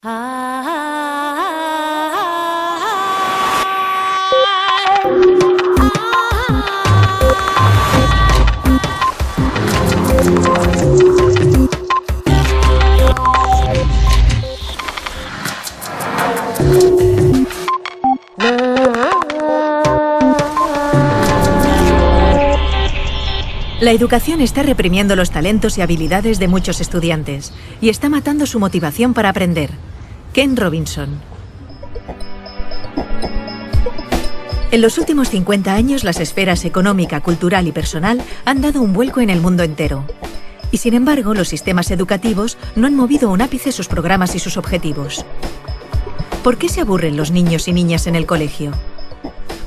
La educación está reprimiendo los talentos y habilidades de muchos estudiantes y está matando su motivación para aprender. Ken Robinson. En los últimos 50 años, las esferas económica, cultural y personal han dado un vuelco en el mundo entero. Y sin embargo, los sistemas educativos no han movido un ápice sus programas y sus objetivos. ¿Por qué se aburren los niños y niñas en el colegio?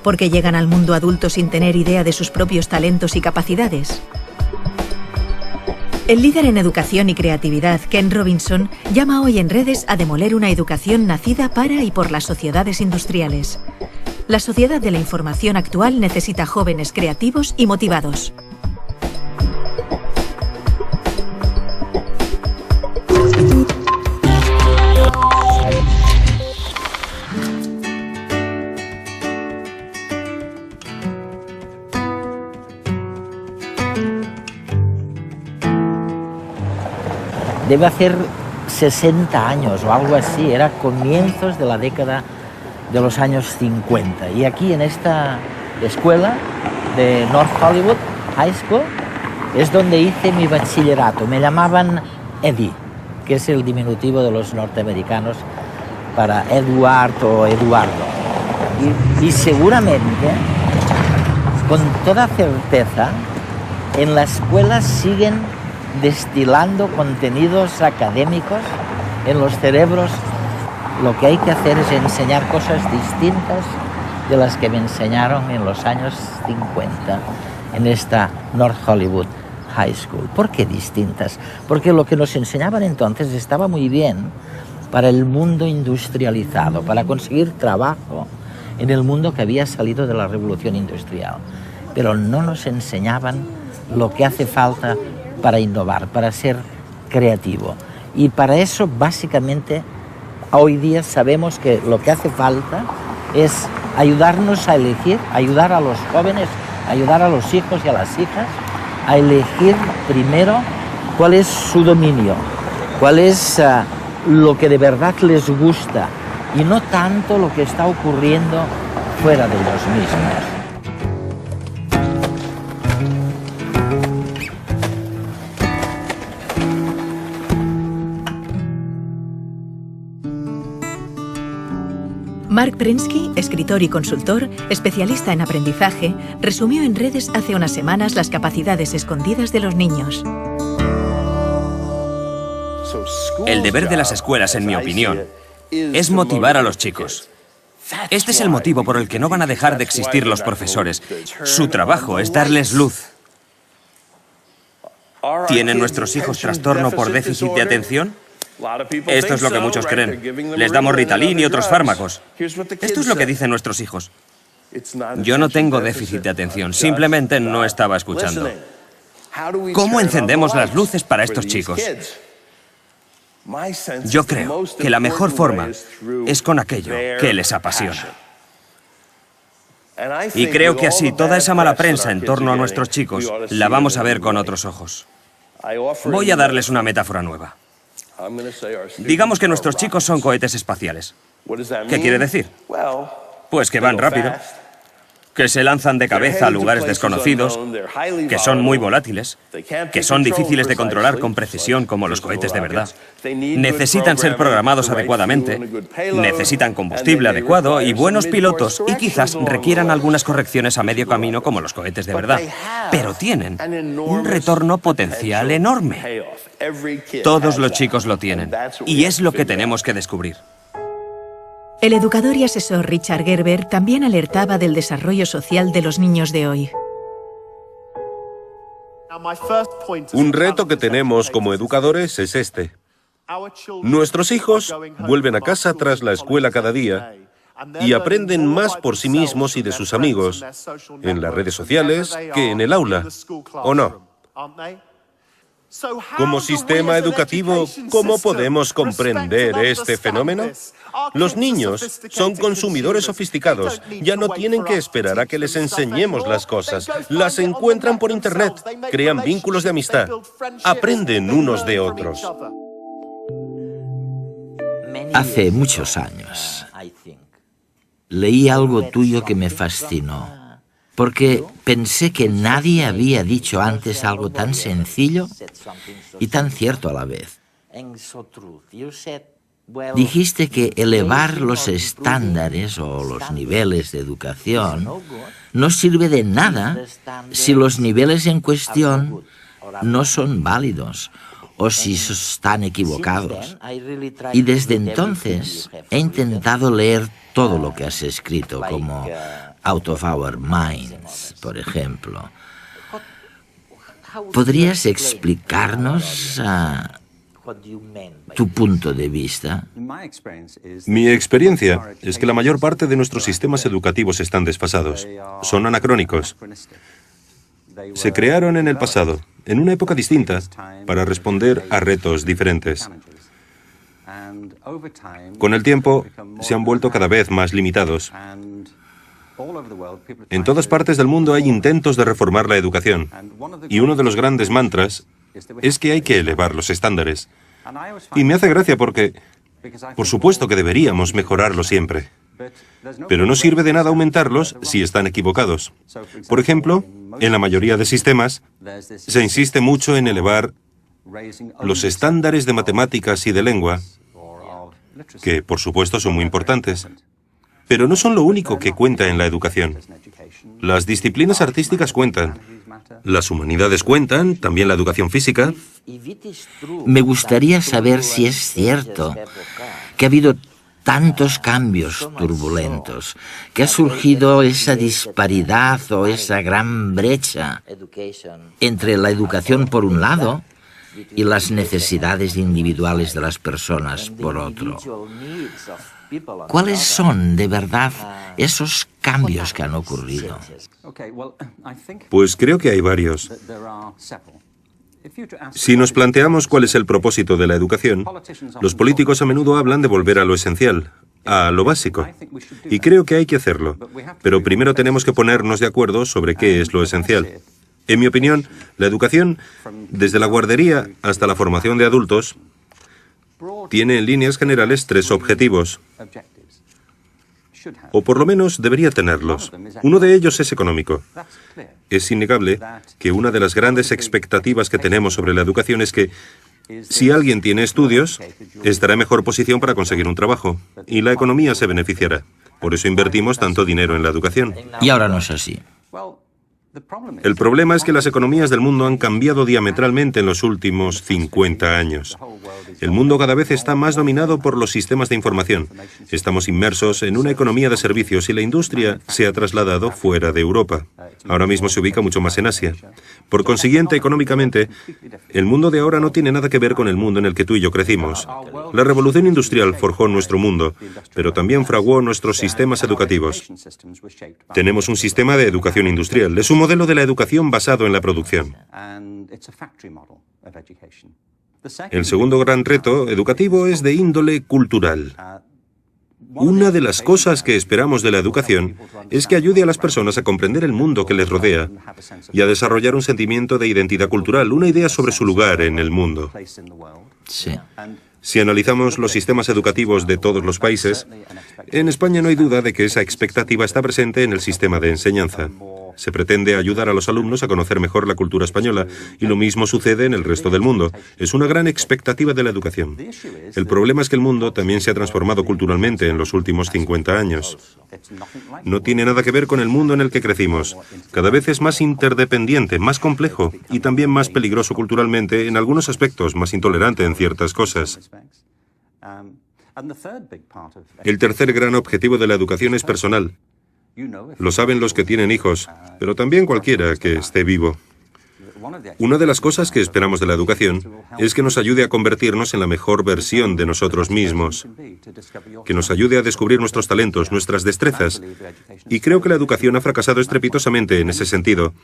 ¿Por qué llegan al mundo adulto sin tener idea de sus propios talentos y capacidades? El líder en educación y creatividad, Ken Robinson, llama hoy en redes a demoler una educación nacida para y por las sociedades industriales. La sociedad de la información actual necesita jóvenes creativos y motivados. Debe hacer 60 años o algo así, era comienzos de la década de los años 50. Y aquí en esta escuela de North Hollywood High School es donde hice mi bachillerato. Me llamaban Eddie, que es el diminutivo de los norteamericanos para Edward o Eduardo. Y seguramente, con toda certeza, en la escuela siguen destilando contenidos académicos en los cerebros. Lo que hay que hacer es enseñar cosas distintas de las que me enseñaron en los años 50 en esta North Hollywood High School. ¿Por qué distintas? Porque lo que nos enseñaban entonces estaba muy bien para el mundo industrializado, para conseguir trabajo en el mundo que había salido de la revolución industrial. Pero no nos enseñaban lo que hace falta para innovar, para ser creativo. Y para eso, básicamente, hoy día sabemos que lo que hace falta es ayudarnos a elegir, ayudar a los jóvenes, ayudar a los hijos y a las hijas a elegir primero cuál es su dominio, cuál es lo que de verdad les gusta y no tanto lo que está ocurriendo fuera de ellos mismos. Mark Prensky, escritor y consultor, especialista en aprendizaje, resumió en redes hace unas semanas las capacidades escondidas de los niños. El deber de las escuelas, en mi opinión, es motivar a los chicos. Este es el motivo por el que no van a dejar de existir los profesores. Su trabajo es darles luz. ¿Tienen nuestros hijos trastorno por déficit de atención? Esto es lo que muchos creen. Les damos Ritalin y otros fármacos. Esto es lo que dicen nuestros hijos. Yo no tengo déficit de atención, simplemente no estaba escuchando. ¿Cómo encendemos las luces para estos chicos? Yo creo que la mejor forma es con aquello que les apasiona. Y creo que así toda esa mala prensa en torno a nuestros chicos la vamos a ver con otros ojos. Voy a darles una metáfora nueva. Digamos que nuestros chicos son cohetes espaciales. ¿Qué quiere decir? Pues que van rápido, que se lanzan de cabeza a lugares desconocidos, que son muy volátiles, que son difíciles de controlar con precisión como los cohetes de verdad. Necesitan ser programados adecuadamente, necesitan combustible adecuado y buenos pilotos y quizás requieran algunas correcciones a medio camino como los cohetes de verdad. Pero tienen un retorno potencial enorme. Todos los chicos lo tienen y es lo que tenemos que descubrir. El educador y asesor Richard Gerber también alertaba del desarrollo social de los niños de hoy. Un reto que tenemos como educadores es este. Nuestros hijos vuelven a casa tras la escuela cada día y aprenden más por sí mismos y de sus amigos en las redes sociales que en el aula, ¿o no? Como sistema educativo, ¿cómo podemos comprender este fenómeno? Los niños son consumidores sofisticados. Ya no tienen que esperar a que les enseñemos las cosas. Las encuentran por Internet, crean vínculos de amistad, aprenden unos de otros. Hace muchos años leí algo tuyo que me fascinó, porque pensé que nadie había dicho antes algo tan sencillo y tan cierto a la vez. Dijiste que elevar los estándares o los niveles de educación no sirve de nada si los niveles en cuestión no son válidos o si están equivocados. Y desde entonces he intentado leer todo lo que has escrito, como Out of Our Minds, por ejemplo. ¿Podrías explicarnos tu punto de vista? Mi experiencia es que la mayor parte de nuestros sistemas educativos están desfasados, son anacrónicos. Se crearon en el pasado, en una época distinta, para responder a retos diferentes. Con el tiempo, se han vuelto cada vez más limitados. En todas partes del mundo hay intentos de reformar la educación, y uno de los grandes mantras es que hay que elevar los estándares. Y me hace gracia porque, por supuesto que deberíamos mejorarlos siempre, pero no sirve de nada aumentarlos si están equivocados. Por ejemplo, en la mayoría de sistemas, se insiste mucho en elevar los estándares de matemáticas y de lengua, que por supuesto son muy importantes, pero no son lo único que cuenta en la educación. Las disciplinas artísticas cuentan, las humanidades cuentan, también la educación física. Me gustaría saber si es cierto que ha habido tantos cambios turbulentos, que ha surgido esa disparidad o esa gran brecha entre la educación por un lado y las necesidades individuales de las personas por otro. ¿Cuáles son, de verdad, esos cambios que han ocurrido? Pues creo que hay varios. Si nos planteamos cuál es el propósito de la educación, los políticos a menudo hablan de volver a lo esencial, a lo básico. Y creo que hay que hacerlo. Pero primero tenemos que ponernos de acuerdo sobre qué es lo esencial. En mi opinión, la educación, desde la guardería hasta la formación de adultos, tiene en líneas generales 3 objetivos. O por lo menos debería tenerlos. Uno de ellos es económico. Es innegable que una de las grandes expectativas que tenemos sobre la educación es que si alguien tiene estudios, estará en mejor posición para conseguir un trabajo, y la economía se beneficiará. Por eso invertimos tanto dinero en la educación. Y ahora no es así. El problema es que las economías del mundo han cambiado diametralmente en los últimos 50 años. El mundo cada vez está más dominado por los sistemas de información. Estamos inmersos en una economía de servicios y la industria se ha trasladado fuera de Europa. Ahora mismo se ubica mucho más en Asia. Por consiguiente, económicamente, el mundo de ahora no tiene nada que ver con el mundo en el que tú y yo crecimos. La revolución industrial forjó nuestro mundo, pero también fraguó nuestros sistemas educativos. Tenemos un sistema de educación industrial. Es un modelo de la educación basado en la producción. El segundo gran reto educativo es de índole cultural. Una de las cosas que esperamos de la educación es que ayude a las personas a comprender el mundo que les rodea y a desarrollar un sentimiento de identidad cultural, una idea sobre su lugar en el mundo. Sí. Si analizamos los sistemas educativos de todos los países, en España no hay duda de que esa expectativa está presente en el sistema de enseñanza. Se pretende ayudar a los alumnos a conocer mejor la cultura española, y lo mismo sucede en el resto del mundo. Es una gran expectativa de la educación. El problema es que el mundo también se ha transformado culturalmente en los últimos 50 años. No tiene nada que ver con el mundo en el que crecimos. Cada vez es más interdependiente, más complejo y también más peligroso culturalmente en algunos aspectos, más intolerante en ciertas cosas. El tercer gran objetivo de la educación es personal. Lo saben los que tienen hijos, pero también cualquiera que esté vivo. Una de las cosas que esperamos de la educación es que nos ayude a convertirnos en la mejor versión de nosotros mismos, que nos ayude a descubrir nuestros talentos, nuestras destrezas. Y creo que la educación ha fracasado estrepitosamente en ese sentido,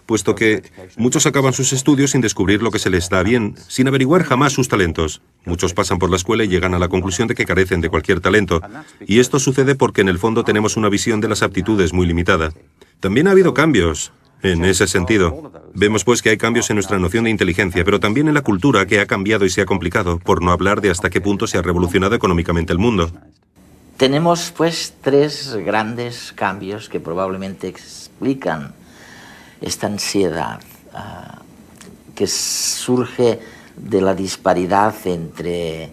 puesto que muchos acaban sus estudios sin descubrir lo que se les da bien, sin averiguar jamás sus talentos. Muchos pasan por la escuela y llegan a la conclusión de que carecen de cualquier talento. Y esto sucede porque en el fondo tenemos una visión de las aptitudes muy limitada. También ha habido cambios en ese sentido. Vemos pues que hay cambios en nuestra noción de inteligencia, pero también en la cultura, que ha cambiado y se ha complicado, por no hablar de hasta qué punto se ha revolucionado económicamente el mundo. Tenemos pues tres grandes cambios que probablemente explican esta ansiedad que surge de la disparidad entre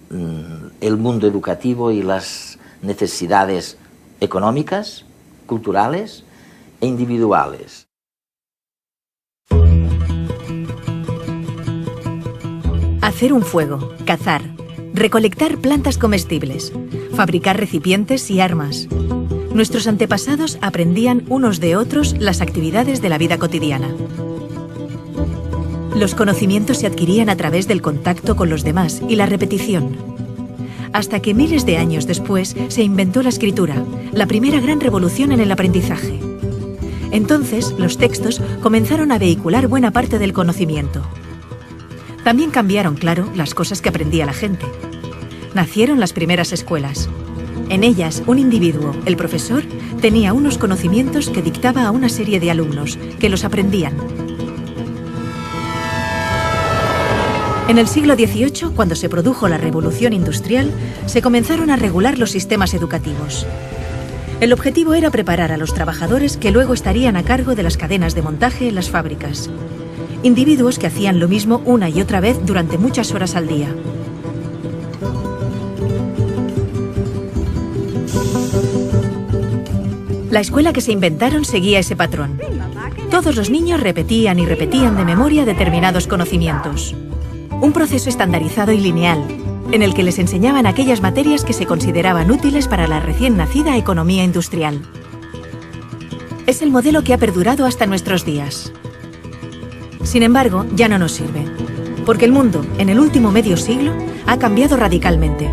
el mundo educativo y las necesidades económicas, culturales e individuales. Hacer un fuego, cazar, recolectar plantas comestibles, fabricar recipientes y armas. Nuestros antepasados aprendían unos de otros las actividades de la vida cotidiana. Los conocimientos se adquirían a través del contacto con los demás y la repetición. Hasta que miles de años después se inventó la escritura, la primera gran revolución en el aprendizaje. Entonces, los textos comenzaron a vehicular buena parte del conocimiento. También cambiaron, claro, las cosas que aprendía la gente. Nacieron las primeras escuelas. En ellas, un individuo, el profesor, tenía unos conocimientos que dictaba a una serie de alumnos, que los aprendían. En el siglo XVIII, cuando se produjo la Revolución Industrial, se comenzaron a regular los sistemas educativos. El objetivo era preparar a los trabajadores que luego estarían a cargo de las cadenas de montaje en las fábricas. Individuos que hacían lo mismo una y otra vez durante muchas horas al día. La escuela que se inventaron seguía ese patrón. Todos los niños repetían y repetían de memoria determinados conocimientos. Un proceso estandarizado y lineal, en el que les enseñaban aquellas materias que se consideraban útiles para la recién nacida economía industrial. Es el modelo que ha perdurado hasta nuestros días. Sin embargo, ya no nos sirve, porque el mundo, en el último medio siglo, ha cambiado radicalmente.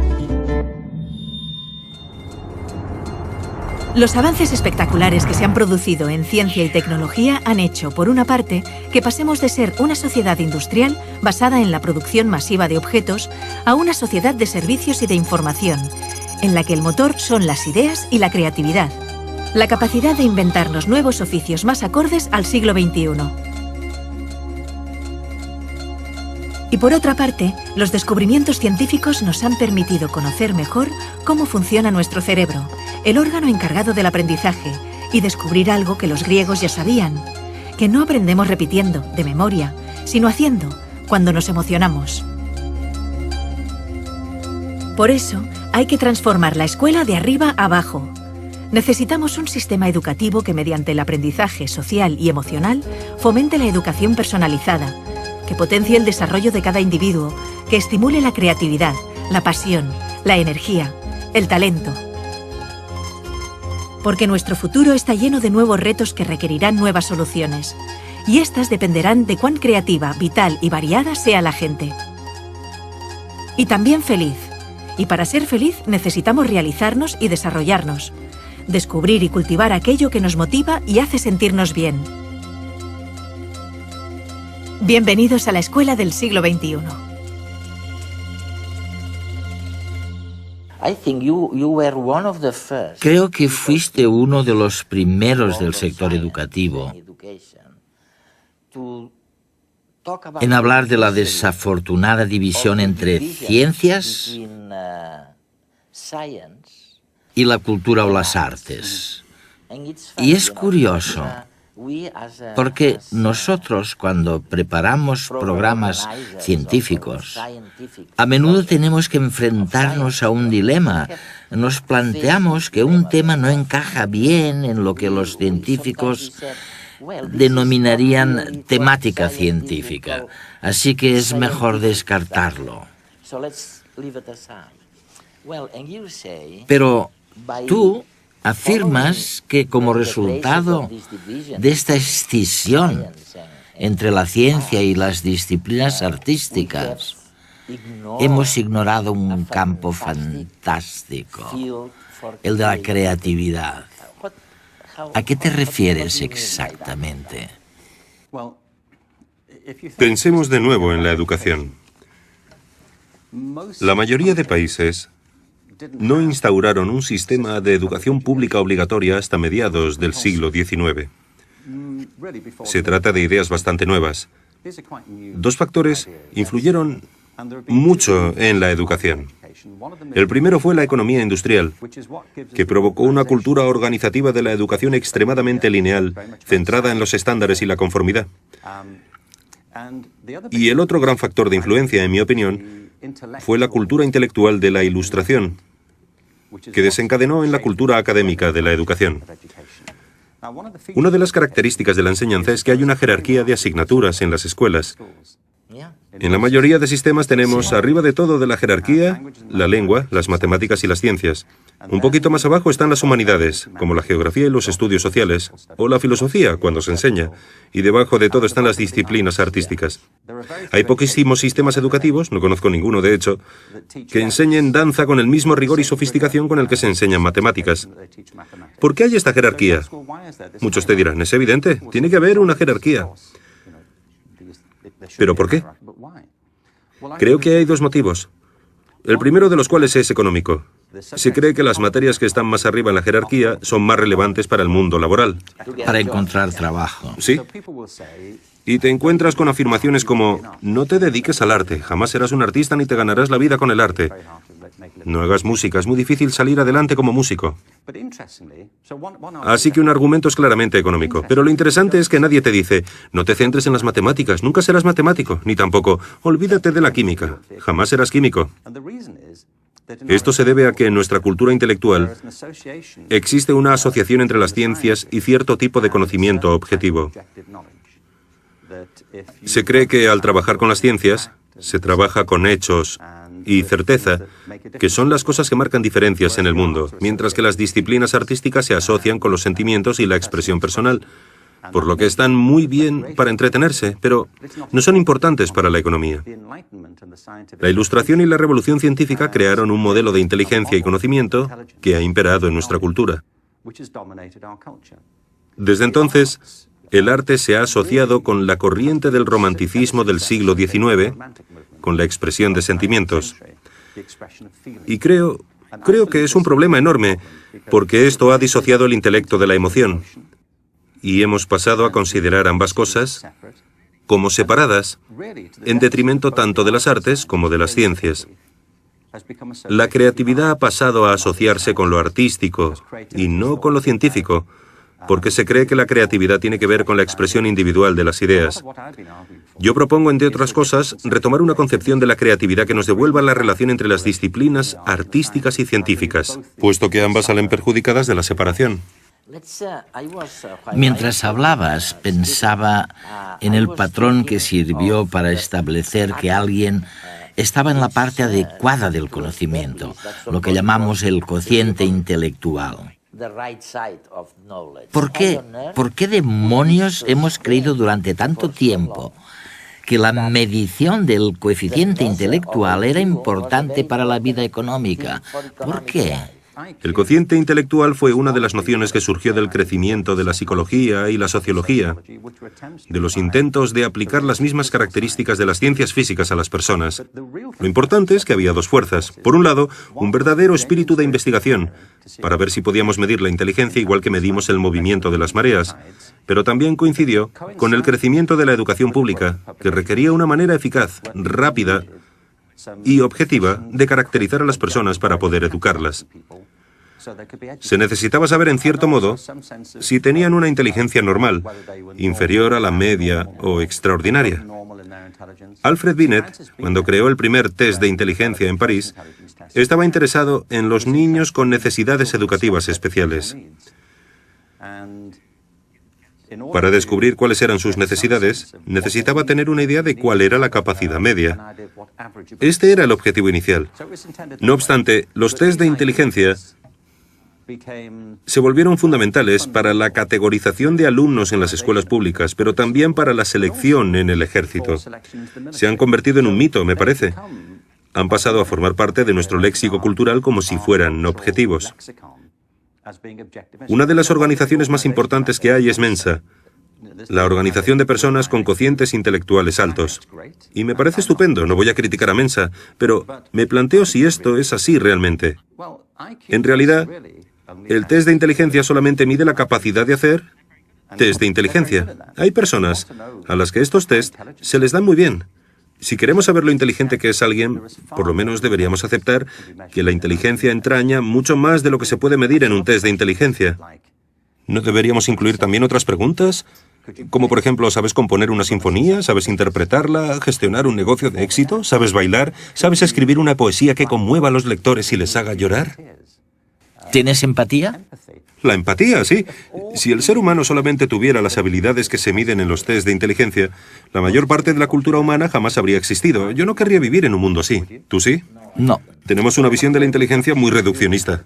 Los avances espectaculares que se han producido en ciencia y tecnología han hecho, por una parte, que pasemos de ser una sociedad industrial basada en la producción masiva de objetos a una sociedad de servicios y de información, en la que el motor son las ideas y la creatividad, la capacidad de inventarnos nuevos oficios más acordes al siglo XXI. Y por otra parte, los descubrimientos científicos nos han permitido conocer mejor cómo funciona nuestro cerebro, el órgano encargado del aprendizaje, y descubrir algo que los griegos ya sabían, que no aprendemos repitiendo, de memoria, sino haciendo, cuando nos emocionamos. Por eso, hay que transformar la escuela de arriba a abajo. Necesitamos un sistema educativo que, mediante el aprendizaje social y emocional, fomente la educación personalizada, que potencie el desarrollo de cada individuo, que estimule la creatividad, la pasión, la energía, el talento. Porque nuestro futuro está lleno de nuevos retos que requerirán nuevas soluciones, y estas dependerán de cuán creativa, vital y variada sea la gente. Y también feliz. Y para ser feliz necesitamos realizarnos y desarrollarnos, descubrir y cultivar aquello que nos motiva y hace sentirnos bien. Bienvenidos a la escuela del siglo XXI. Creo que fuiste uno de los primeros del sector educativo en hablar de la desafortunada división entre ciencias y la cultura o las artes. Y es curioso, porque nosotros, cuando preparamos programas científicos, a menudo tenemos que enfrentarnos a un dilema. Nos planteamos que un tema no encaja bien en lo que los científicos denominarían temática científica, así que es mejor descartarlo. Pero tú afirmas que como resultado de esta escisión entre la ciencia y las disciplinas artísticas, hemos ignorado un campo fantástico, el de la creatividad. ¿A qué te refieres exactamente? Pensemos de nuevo en la educación. La mayoría de países no instauraron un sistema de educación pública obligatoria hasta mediados del siglo XIX. Se trata de ideas bastante nuevas. Dos factores influyeron mucho en la educación. El primero fue la economía industrial, que provocó una cultura organizativa de la educación extremadamente lineal, centrada en los estándares y la conformidad. Y el otro gran factor de influencia, en mi opinión, fue la cultura intelectual de la Ilustración, que desencadenó en la cultura académica de la educación. Una de las características de la enseñanza es que hay una jerarquía de asignaturas en las escuelas. En la mayoría de sistemas tenemos arriba de todo de la jerarquía la lengua, las matemáticas y las ciencias. Un poquito más abajo están las humanidades, como la geografía y los estudios sociales, o la filosofía, cuando se enseña, y debajo de todo están las disciplinas artísticas. Hay poquísimos sistemas educativos, no conozco ninguno de hecho, que enseñen danza con el mismo rigor y sofisticación con el que se enseñan matemáticas. ¿Por qué hay esta jerarquía? Muchos te dirán, es evidente, tiene que haber una jerarquía. ¿Pero por qué? Creo que hay dos motivos. El primero de los cuales es económico. Se cree que las materias que están más arriba en la jerarquía son más relevantes para el mundo laboral. Para encontrar trabajo. Sí. Y te encuentras con afirmaciones como, no te dediques al arte, jamás serás un artista ni te ganarás la vida con el arte. No hagas música, es muy difícil salir adelante como músico. Así que un argumento es claramente económico. Pero lo interesante es que nadie te dice, no te centres en las matemáticas, nunca serás matemático, ni tampoco, olvídate de la química, jamás serás químico. Esto se debe a que en nuestra cultura intelectual existe una asociación entre las ciencias y cierto tipo de conocimiento objetivo. Se cree que al trabajar con las ciencias, se trabaja con hechos y certeza, que son las cosas que marcan diferencias en el mundo, mientras que las disciplinas artísticas se asocian con los sentimientos y la expresión personal, por lo que están muy bien para entretenerse, pero no son importantes para la economía. La Ilustración y la Revolución Científica crearon un modelo de inteligencia y conocimiento que ha imperado en nuestra cultura. Desde entonces, el arte se ha asociado con la corriente del romanticismo del siglo XIX, con la expresión de sentimientos. Y creo que es un problema enorme, porque esto ha disociado el intelecto de la emoción. Y hemos pasado a considerar ambas cosas como separadas, en detrimento tanto de las artes como de las ciencias. La creatividad ha pasado a asociarse con lo artístico y no con lo científico, porque se cree que la creatividad tiene que ver con la expresión individual de las ideas. Yo propongo, entre otras cosas, retomar una concepción de la creatividad que nos devuelva la relación entre las disciplinas artísticas y científicas, puesto que ambas salen perjudicadas de la separación. Mientras hablabas, pensaba en el patrón que sirvió para establecer que alguien estaba en la parte adecuada del conocimiento, lo que llamamos el cociente intelectual. ¿Por qué demonios hemos creído durante tanto tiempo que la medición del coeficiente intelectual era importante para la vida económica? ¿Por qué? El cociente intelectual fue una de las nociones que surgió del crecimiento de la psicología y la sociología, de los intentos de aplicar las mismas características de las ciencias físicas a las personas. Lo importante es que había dos fuerzas. Por un lado, un verdadero espíritu de investigación, para ver si podíamos medir la inteligencia igual que medimos el movimiento de las mareas, pero también coincidió con el crecimiento de la educación pública, que requería una manera eficaz, rápida y objetiva de caracterizar a las personas para poder educarlas. Se necesitaba saber, en cierto modo, si tenían una inteligencia normal, inferior a la media o extraordinaria. Alfred Binet, cuando creó el primer test de inteligencia en París, estaba interesado en los niños con necesidades educativas especiales. Para descubrir cuáles eran sus necesidades, necesitaba tener una idea de cuál era la capacidad media. Este era el objetivo inicial. No obstante, los test de inteligencia se volvieron fundamentales para la categorización de alumnos en las escuelas públicas, pero también para la selección en el ejército. Se han convertido en un mito, me parece. Han pasado a formar parte de nuestro léxico cultural como si fueran objetivos. Una de las organizaciones más importantes que hay es Mensa, la organización de personas con cocientes intelectuales altos. Y me parece estupendo, no voy a criticar a Mensa, pero me planteo si esto es así realmente. En realidad, el test de inteligencia solamente mide la capacidad de hacer test de inteligencia. Hay personas a las que estos test se les dan muy bien. Si queremos saber lo inteligente que es alguien, por lo menos deberíamos aceptar que la inteligencia entraña mucho más de lo que se puede medir en un test de inteligencia. ¿No deberíamos incluir también otras preguntas? Como por ejemplo, ¿sabes componer una sinfonía? ¿Sabes interpretarla? ¿Gestionar un negocio de éxito? ¿Sabes bailar? ¿Sabes escribir una poesía que conmueva a los lectores y les haga llorar? ¿Tienes empatía? La empatía, sí. Si el ser humano solamente tuviera las habilidades que se miden en los test de inteligencia, la mayor parte de la cultura humana jamás habría existido. Yo no querría vivir en un mundo así. ¿Tú sí? No. Tenemos una visión de la inteligencia muy reduccionista.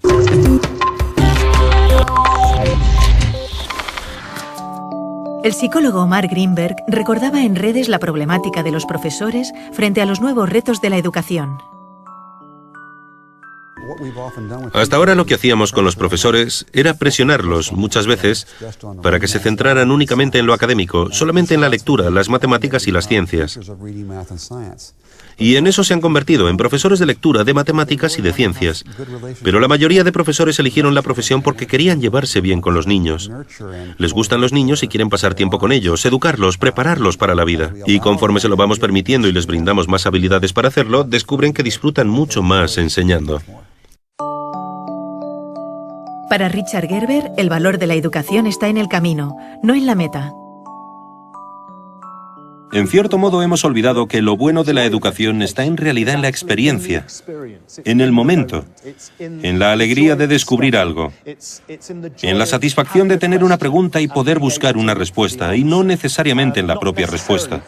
El psicólogo Mark Greenberg recordaba en redes la problemática de los profesores frente a los nuevos retos de la educación. Hasta ahora lo que hacíamos con los profesores era presionarlos, muchas veces, para que se centraran únicamente en lo académico, solamente en la lectura, las matemáticas y las ciencias. Y en eso se han convertido, en profesores de lectura, de matemáticas y de ciencias. Pero la mayoría de profesores eligieron la profesión porque querían llevarse bien con los niños. Les gustan los niños y quieren pasar tiempo con ellos, educarlos, prepararlos para la vida. Y conforme se lo vamos permitiendo y les brindamos más habilidades para hacerlo, descubren que disfrutan mucho más enseñando. Para Richard Gerber, el valor de la educación está en el camino, no en la meta. En cierto modo hemos olvidado que lo bueno de la educación está en realidad en la experiencia, en el momento, en la alegría de descubrir algo, en la satisfacción de tener una pregunta y poder buscar una respuesta, y no necesariamente en la propia respuesta.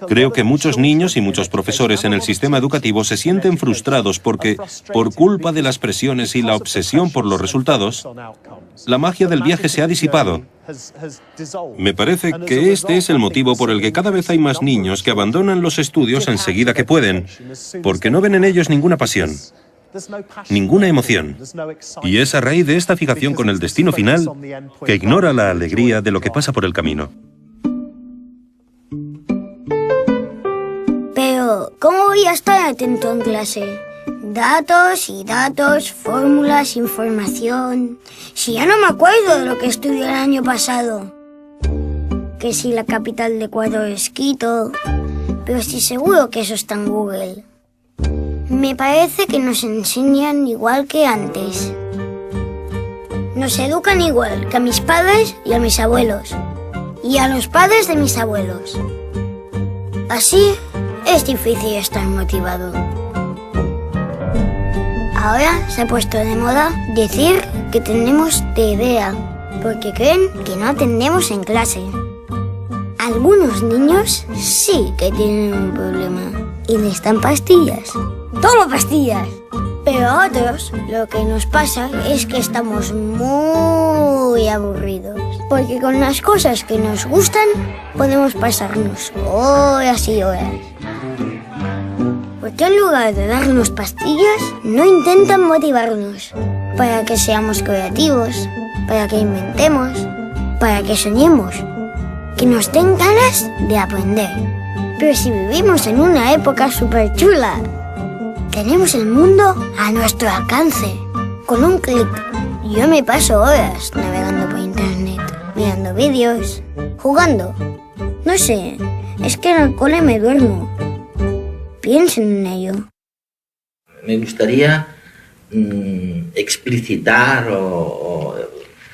Creo que muchos niños y muchos profesores en el sistema educativo se sienten frustrados porque, por culpa de las presiones y la obsesión por los resultados, la magia del viaje se ha disipado. Me parece que este es el motivo por el que cada vez hay más niños que abandonan los estudios enseguida que pueden, porque no ven en ellos ninguna pasión, ninguna emoción. Y es a raíz de esta fijación con el destino final que ignora la alegría de lo que pasa por el camino. Pero, ¿cómo voy a estar atento en clase? Datos y datos, fórmulas, información... Si ya no me acuerdo de lo que estudié el año pasado. Que si la capital de Ecuador es Quito... Pero estoy seguro que eso está en Google. Me parece que nos enseñan igual que antes. Nos educan igual que a mis padres y a mis abuelos. Y a los padres de mis abuelos. Así... es difícil estar motivado. Ahora se ha puesto de moda decir que tenemos TDA, porque creen que no atendemos en clase. Algunos niños sí que tienen un problema y necesitan pastillas. ¡Toma pastillas! Pero a otros lo que nos pasa es que estamos muy aburridos. Porque con las cosas que nos gustan podemos pasarnos horas y horas. Porque en lugar de darnos pastillas, no intentan motivarnos para que seamos creativos, para que inventemos, para que soñemos, que nos den ganas de aprender. Pero si vivimos en una época súper chula, tenemos el mundo a nuestro alcance, con un clic. Yo me paso horas navegando por internet, mirando vídeos, jugando. No sé, es que en el cole me duermo. Piensen en ello. Me gustaría explicitar o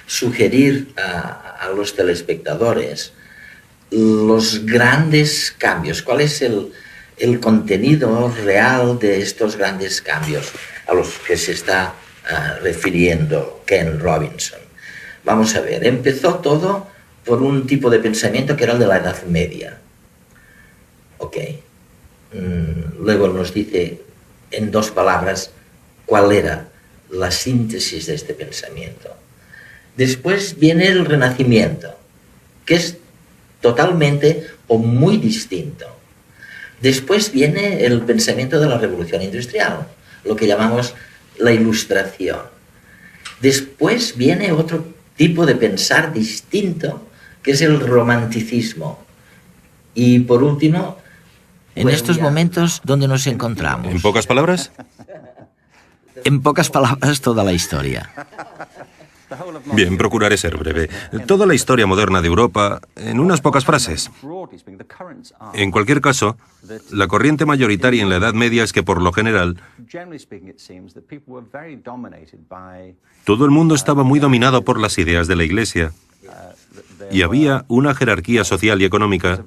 sugerir a los telespectadores los grandes cambios. ¿Cuál es el contenido real de estos grandes cambios a los que se está refiriendo Ken Robinson? Vamos a ver, empezó todo por un tipo de pensamiento que era el de la Edad Media. Ok. Luego nos dice en dos palabras cuál era la síntesis de este pensamiento. Después viene el Renacimiento, que es totalmente o muy distinto. Después viene el pensamiento de la Revolución Industrial, lo que llamamos la Ilustración. Después viene otro tipo de pensar distinto, que es el romanticismo. Y por último, en estos momentos, ¿dónde nos encontramos? ¿En pocas palabras? En pocas palabras, toda la historia. Bien, procuraré ser breve. Toda la historia moderna de Europa, en unas pocas frases. En cualquier caso, la corriente mayoritaria en la Edad Media es que, por lo general, todo el mundo estaba muy dominado por las ideas de la Iglesia. Y había una jerarquía social y económica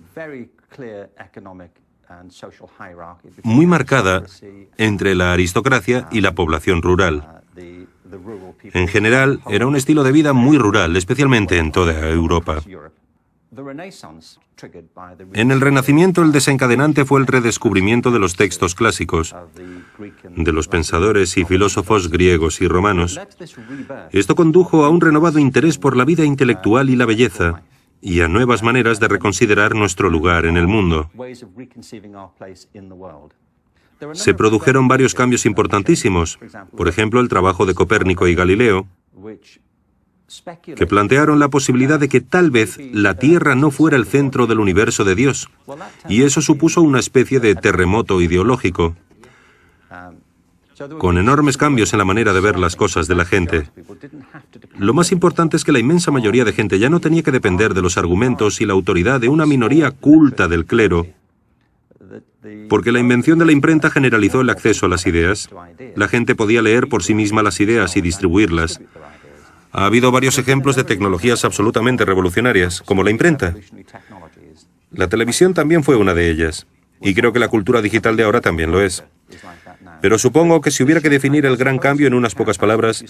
muy marcada entre la aristocracia y la población rural. En general, era un estilo de vida muy rural, especialmente en toda Europa. En el Renacimiento, el desencadenante fue el redescubrimiento de los textos clásicos, de los pensadores y filósofos griegos y romanos. Esto condujo a un renovado interés por la vida intelectual y la belleza, y a nuevas maneras de reconsiderar nuestro lugar en el mundo. Se produjeron varios cambios importantísimos, por ejemplo, el trabajo de Copérnico y Galileo, que plantearon la posibilidad de que tal vez la Tierra no fuera el centro del universo de Dios, y eso supuso una especie de terremoto ideológico, con enormes cambios en la manera de ver las cosas de la gente. Lo más importante es que la inmensa mayoría de gente ya no tenía que depender de los argumentos y la autoridad de una minoría culta del clero, porque la invención de la imprenta generalizó el acceso a las ideas. La gente podía leer por sí misma las ideas y distribuirlas. Ha habido varios ejemplos de tecnologías absolutamente revolucionarias, como la imprenta. La televisión también fue una de ellas, y creo que la cultura digital de ahora también lo es. Pero supongo que si hubiera que definir el gran cambio en unas pocas palabras,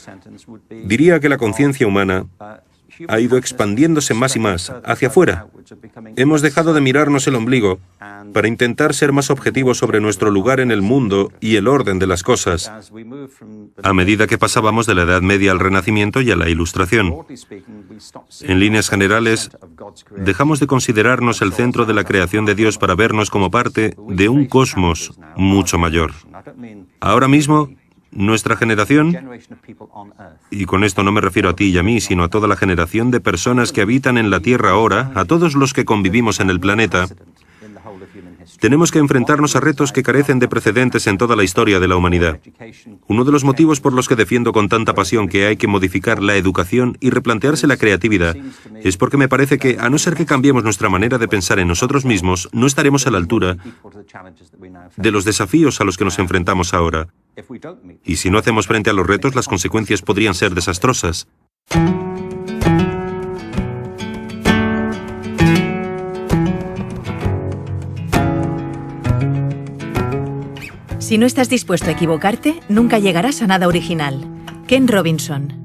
diría que la conciencia humana ha ido expandiéndose más y más hacia afuera. Hemos dejado de mirarnos el ombligo para intentar ser más objetivos sobre nuestro lugar en el mundo y el orden de las cosas, a medida que pasábamos de la Edad Media al Renacimiento y a la Ilustración. En líneas generales, dejamos de considerarnos el centro de la creación de Dios para vernos como parte de un cosmos mucho mayor. Ahora mismo, nuestra generación, y con esto no me refiero a ti y a mí, sino a toda la generación de personas que habitan en la Tierra ahora, a todos los que convivimos en el planeta, tenemos que enfrentarnos a retos que carecen de precedentes en toda la historia de la humanidad. Uno de los motivos por los que defiendo con tanta pasión que hay que modificar la educación y replantearse la creatividad es porque me parece que, a no ser que cambiemos nuestra manera de pensar en nosotros mismos, no estaremos a la altura de los desafíos a los que nos enfrentamos ahora. Y si no hacemos frente a los retos, las consecuencias podrían ser desastrosas. Si no estás dispuesto a equivocarte, nunca llegarás a nada original. Ken Robinson.